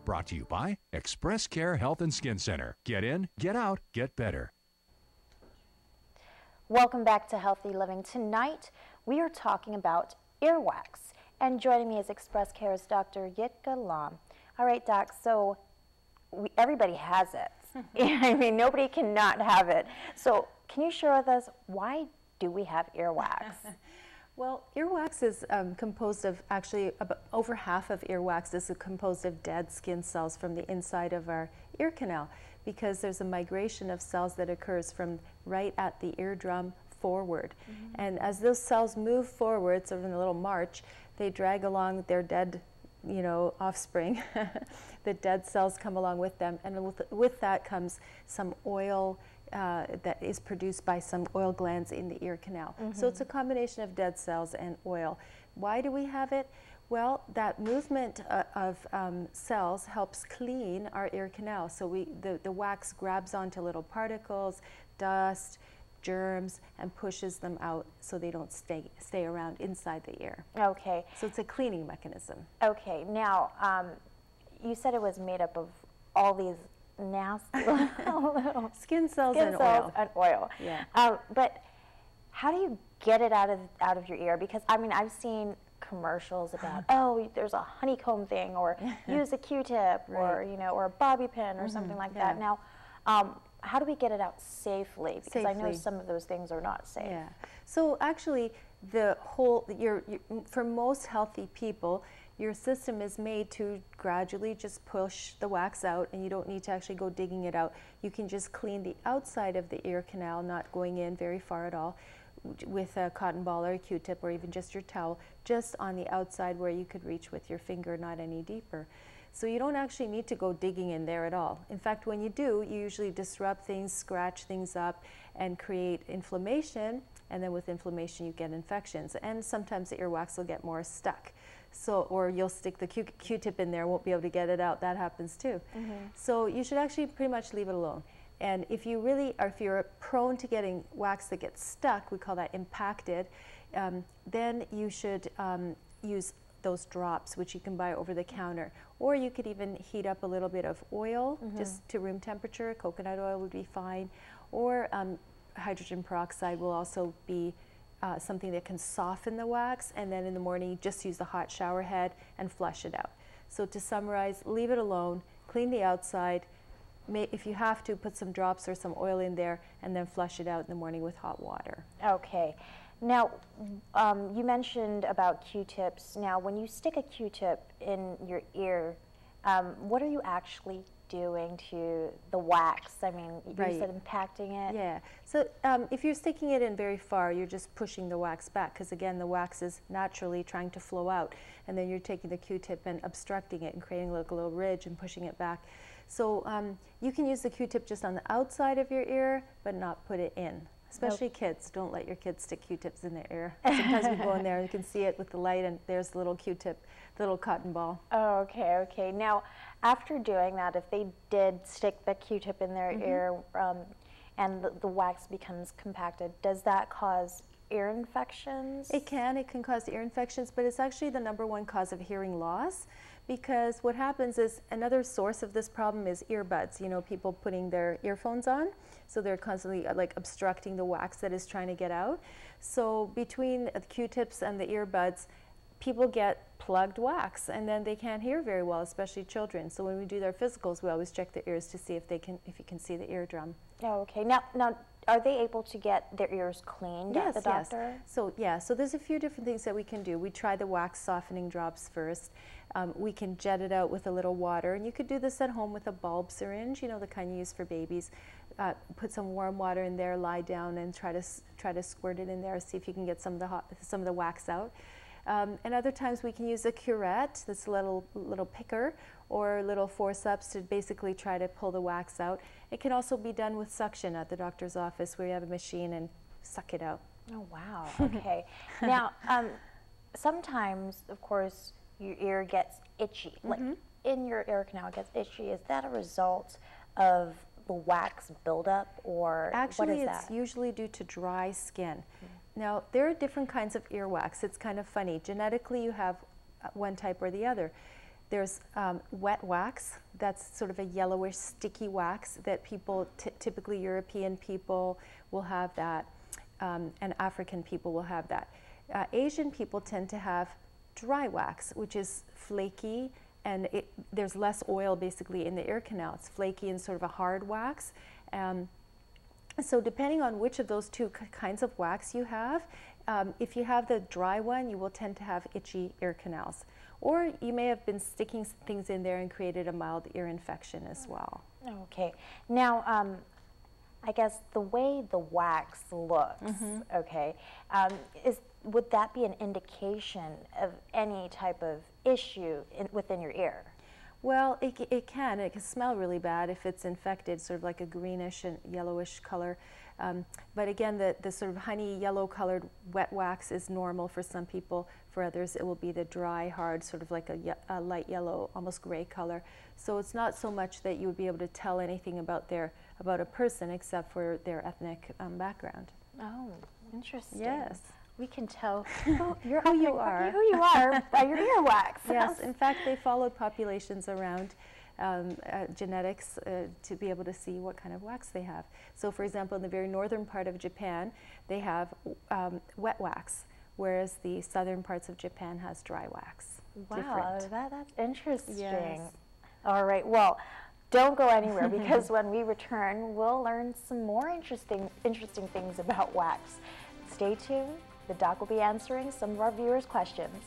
Brought to you by ExpressCare Health and Skin Center. Get in, get out, get better. Welcome back to Healthy Living. Tonight, we are talking about earwax. And joining me is ExpressCare's Dr. Jitka Lom. All right, Doc, so everybody has it. I mean, nobody cannot have it. So can you share with us, why do we have earwax? Well, earwax is composed of, actually, over half of earwax is composed of dead skin cells from the inside of our ear canal, because there's a migration of cells that occurs from right at the eardrum forward. And as those cells move forward, sort of in a little march, they drag along their dead, offspring. The dead cells come along with them, and with that comes some oil that is produced by some oil glands in the ear canal. So it's a combination of dead cells and oil. Why do we have it? Well, that movement of cells helps clean our ear canal. So the wax grabs onto little particles, dust, germs, and pushes them out so they don't stay around inside the ear. Okay. So it's a cleaning mechanism. Okay. Now, you said it was made up of all these nasty little skin cells and oil. Yeah. But how do you get it out of your ear? Because I mean, I've seen commercials about, oh, there's a honeycomb thing, or use a Q-tip, or or a bobby pin, or something like that. Now, how do we get it out safely? Because I know some of those things are not safe. Yeah. So actually, for most healthy people, your system is made to gradually just push the wax out, and you don't need to actually go digging it out. You can just clean the outside of the ear canal, not going in very far at all, with a cotton ball or a Q-tip, or even just your towel, just on the outside where you could reach with your finger, not any deeper. So you don't actually need to go digging in there at all. In fact, when you do, you usually disrupt things, scratch things up, and create inflammation, and then with inflammation you get infections, and sometimes the earwax will get more stuck. So, or you'll stick the Q-tip in there, won't be able to get it out. That happens too. So you should actually pretty much leave it alone. And if you're prone to getting wax that gets stuck, we call that impacted, then you should use those drops, which you can buy over the counter. Or you could even heat up a little bit of oil, just to room temperature. Coconut oil would be fine. Or hydrogen peroxide will also be something that can soften the wax, and then in the morning just use the hot shower head and flush it out. So to summarize, leave it alone, clean the outside, if you have to, put some drops or some oil in there, and then flush it out in the morning with hot water. Okay. Now, you mentioned about Q-tips. Now, when you stick a Q-tip in your ear, what are you actually doing to the wax? I mean, you said impacting it. Yeah. So if you're sticking it in very far, you're just pushing the wax back, because again, the wax is naturally trying to flow out, and then you're taking the Q-tip and obstructing it and creating like a little ridge and pushing it back. So you can use the Q-tip just on the outside of your ear, but not put it in. Especially kids. Don't let your kids stick Q-tips in their ear. Sometimes we go in there and you can see it with the light, and there's the little Q-tip, the little cotton ball. Oh, okay, okay. Now, after doing that, if they did stick the Q-tip in their ear and the wax becomes compacted, does that cause ear infections? It can cause ear infections, but it's actually the #1 cause of hearing loss, because what happens is, another source of this problem is earbuds. People putting their earphones on, so they're constantly like obstructing the wax that is trying to get out. So between the Q-tips and the earbuds, people get plugged wax, and then they can't hear very well, especially children. So when we do their physicals, we always check their ears to see if you can see the eardrum. Oh, okay. Now, are they able to get their ears cleaned at the doctor? Yes. So there's a few different things that we can do. We try the wax softening drops first. We can jet it out with a little water, and you could do this at home with a bulb syringe, the kind you use for babies. Put some warm water in there, lie down, and try to squirt it in there. See if you can get some of the wax out. And other times we can use a curette, this little picker, or little forceps to basically try to pull the wax out. It can also be done with suction at the doctor's office, where you have a machine and suck it out. Oh, wow. Okay. Now, sometimes, of course, your ear gets itchy. Like in your ear canal, it gets itchy. Is that a result of the wax buildup, or actually, what is that? It's usually due to dry skin. Now, there are different kinds of earwax. It's kind of funny. Genetically, you have one type or the other. There's wet wax. That's sort of a yellowish, sticky wax that people, typically European people, will have that, and African people will have that. Asian people tend to have dry wax, which is flaky, and there's less oil basically in the ear canal. It's flaky and sort of a hard wax. So depending on which of those two kinds of wax you have, if you have the dry one, you will tend to have itchy ear canals. Or you may have been sticking things in there and created a mild ear infection as well. Okay. Now, I guess the way the wax looks, okay, would that be an indication of any type of issue within your ear? Well, it can. It can smell really bad if it's infected, sort of like a greenish and yellowish color. But again, the sort of honey yellow colored wet wax is normal for some people. For others, it will be the dry, hard, sort of like a light yellow, almost gray color. So it's not so much that you would be able to tell anything about a person except for their ethnic background. Oh, interesting. Yes. We can tell who you are by your earwax. Yes, in fact, they followed populations around genetics to be able to see what kind of wax they have. So, for example, in the very northern part of Japan, they have wet wax, whereas the southern parts of Japan has dry wax. Wow, that's interesting. Yes. All right, well, don't go anywhere because when we return, we'll learn some more interesting things about wax. Stay tuned. The doc will be answering some of our viewers' questions.